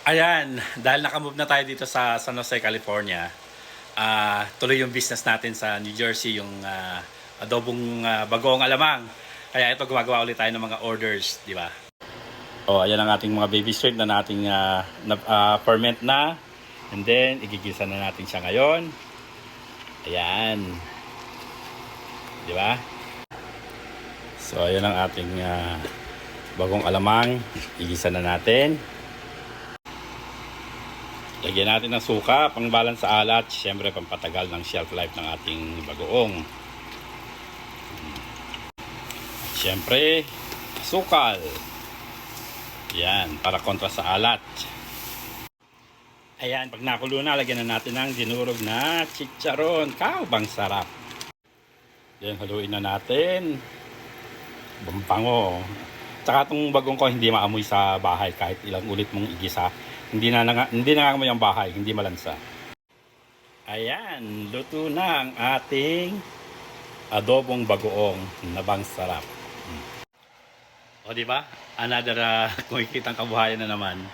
Ayan, dahil nakamove na tayo dito sa San Jose, California, tuloy yung business natin sa New Jersey, yung adobong bagoong alamang. Kaya ito, gumagawa ulit tayo ng mga orders, di ba? Oh, ayan ang ating mga baby shrimp na nating ferment na. And then, igigisa na natin siya ngayon. Ayan. Di ba? So, ayan ang ating bagong alamang. Igisa na natin. Lagyan natin ng suka, pang balance sa alat, siyempre pampatagal ng shelf life ng ating bagoong. Siyempre, sukal. Yan, para kontra sa alat. Ayan, pag nakulo na, lagyan na natin ng dinurog na chicharon. Bang sarap. Yan, haluin na natin. Bambango. Tsaka itong bagong ko hindi maamoy sa bahay kahit ilang ulit mong igisa. Hindi nangangamoy ang bahay, hindi malansa. Ayan, luto na ang ating adobong bagoong na bang sarap. O di ba? Another kumikitang kabuhayan na naman.